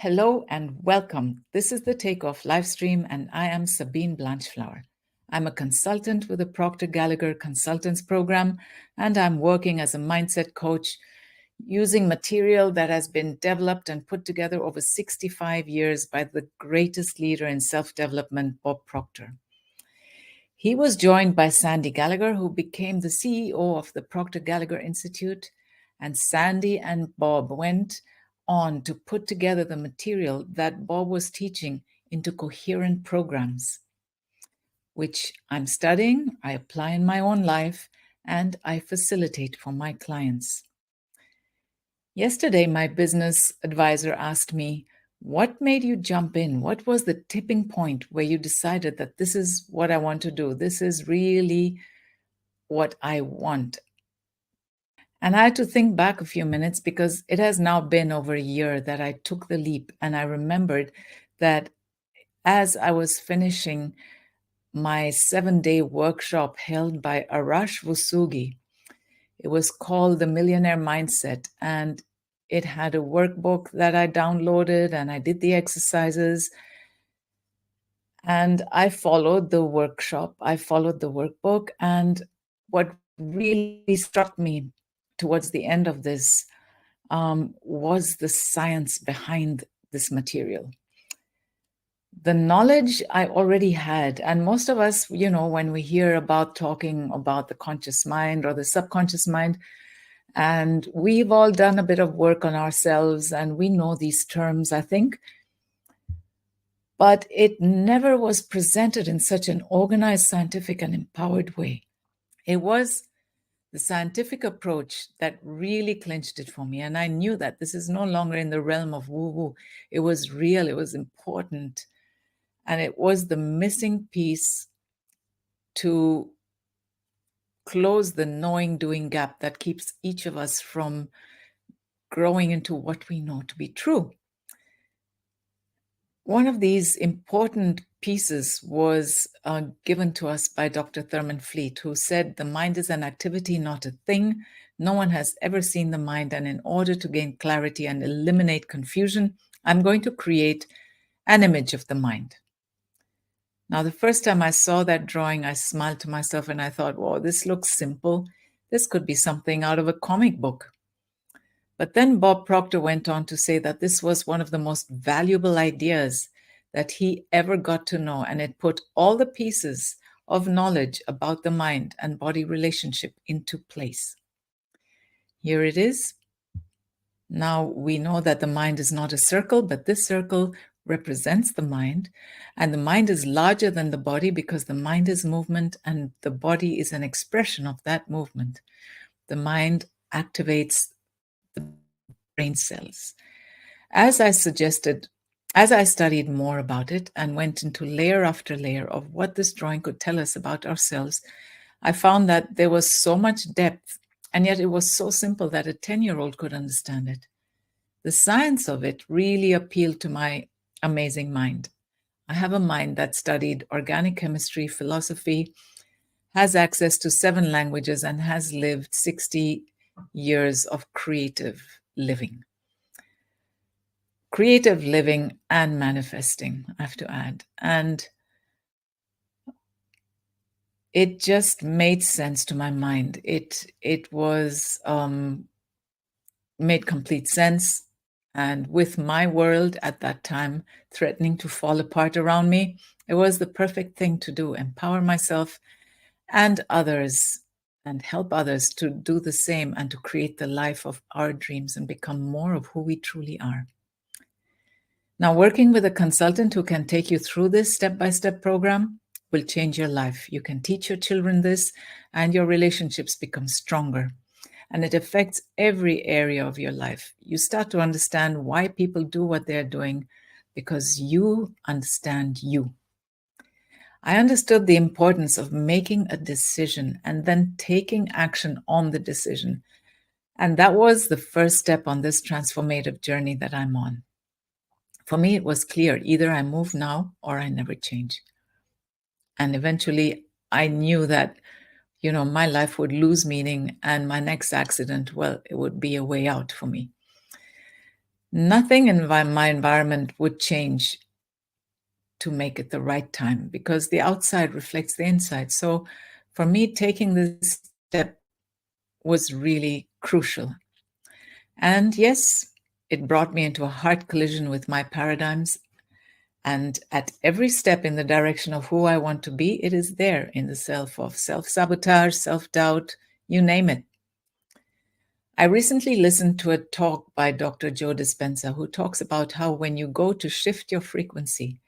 Hello and welcome. This is the Takeoff live stream, and I am Sabine Blanchflower. I'm a consultant with the Proctor Gallagher Consultants Program, and I'm working as a mindset coach using material that has been developed and put together over 65 years by the greatest leader in self-development, Bob Proctor. He was joined by Sandy Gallagher, who became the CEO of the Proctor Gallagher Institute, and Sandy and Bob went on to put together the material that Bob was teaching into coherent programs, which I'm studying, I apply in my own life, and I facilitate for my clients. Yesterday, my business advisor asked me, what made you jump in? What was the tipping point where you decided that this is what I want to do? This is really what I want. And I had to think back a few minutes because it has now been over a year that I took the leap. And I remembered that as I was finishing my 7-day workshop held by Arash Vusugi, it was called The Millionaire Mindset. And it had a workbook that I downloaded and I did the exercises. And I followed the workshop, I followed the workbook. And what really struck me towards the end of this was the science behind this material. The knowledge I already had, and most of us, when we hear about talking about the conscious mind or the subconscious mind, and we've all done a bit of work on ourselves and we know these terms, I think, but it never was presented in such an organized, scientific, and empowered way. It was the scientific approach that really clinched it for me. And I knew that this is no longer in the realm of woo-woo. It was real, it was important. And it was the missing piece to close the knowing-doing gap that keeps each of us from growing into what we know to be true. One of these important pieces was given to us by Dr. Thurman Fleet, who said, the mind is an activity, not a thing. No one has ever seen the mind, and in order to gain clarity and eliminate confusion, I'm going to create an image of the mind. Now, the first time I saw that drawing, I smiled to myself and I thought, wow, this looks simple. This could be something out of a comic book. But then Bob Proctor went on to say that this was one of the most valuable ideas that he ever got to know, and it put all the pieces of knowledge about the mind and body relationship into place. Here it is. Now we know that the mind is not a circle, but this circle represents the mind, and the mind is larger than the body because the mind is movement and the body is an expression of that movement. The mind activates the brain cells. As I studied more about it and went into layer after layer of what this drawing could tell us about ourselves, I found that there was so much depth, and yet it was so simple that a 10-year-old could understand it. The science of it really appealed to my amazing mind. I have a mind that studied organic chemistry, philosophy, has access to 7 languages, and has lived 60 years of creative living. Creative living and manifesting, I have to add. And it just made sense to my mind. It was made complete sense. And with my world at that time threatening to fall apart around me, it was the perfect thing to do, empower myself and others and help others to do the same and to create the life of our dreams and become more of who we truly are. Now, working with a consultant who can take you through this step-by-step program will change your life. You can teach your children this and your relationships become stronger. And it affects every area of your life. You start to understand why people do what they're doing because you understand you. I understood the importance of making a decision and then taking action on the decision. And that was the first step on this transformative journey that I'm on. For me, it was clear, either I move now or I never change. And eventually I knew that my life would lose meaning and my next accident, well, it would be a way out for me. Nothing in my environment would change to make it the right time, because the outside reflects the inside. So for me, taking this step was really crucial. And yes, it brought me into a hard collision with my paradigms. And at every step in the direction of who I want to be, it is there in the self of self-sabotage, self-doubt, you name it. I recently listened to a talk by Dr. Joe Dispenza, who talks about how when you go to shift your frequency,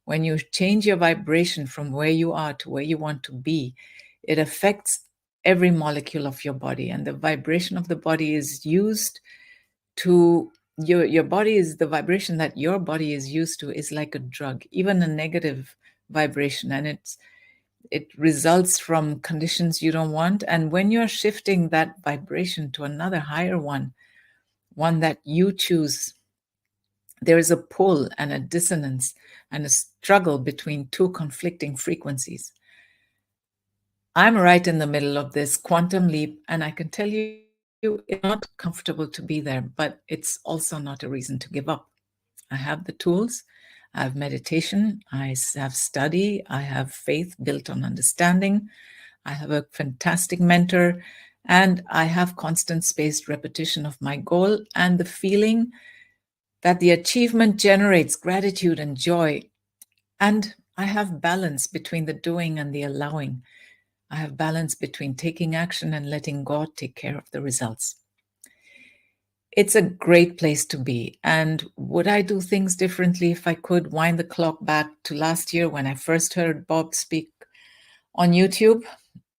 when you change your vibration from where you are to where you want to be, it affects every molecule of your body. And the vibration of the body is used to, your body is, the vibration that your body is used to is like a drug, even a negative vibration. And it results from conditions you don't want. And when you're shifting that vibration to another higher one that you choose, there is a pull and a dissonance and a struggle between two conflicting frequencies. I'm right in the middle of this quantum leap, and I can tell you it's not comfortable to be there, but it's also not a reason to give up. I have the tools, I have meditation, I have study, I have faith built on understanding, I have a fantastic mentor, and I have constant spaced repetition of my goal and the feeling that the achievement generates gratitude and joy. And I have balance between the doing and the allowing. I have balance between taking action and letting God take care of the results. It's a great place to be. And would I do things differently if I could wind the clock back to last year when I first heard Bob speak on YouTube?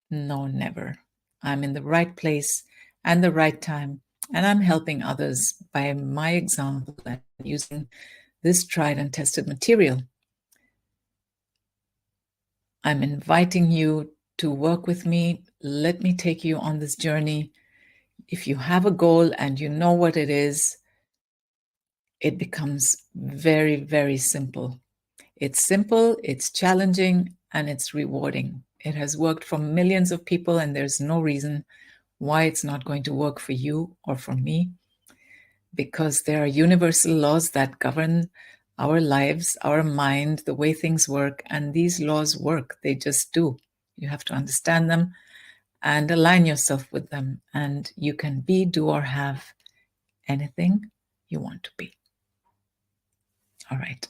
No, never. I'm in the right place and the right time, and I'm helping others by my example and using this tried and tested material. I'm inviting you to work with me. Let me take you on this journey. If you have a goal and you know what it is, it becomes very, very simple. It's simple, it's challenging, and it's rewarding. It has worked for millions of people, and there's no reason why it's not going to work for you or for me, because there are universal laws that govern our lives, our mind, the way things work, and these laws work. They just do. You have to understand them and align yourself with them, and you can be, do, or have anything you want to be. All right.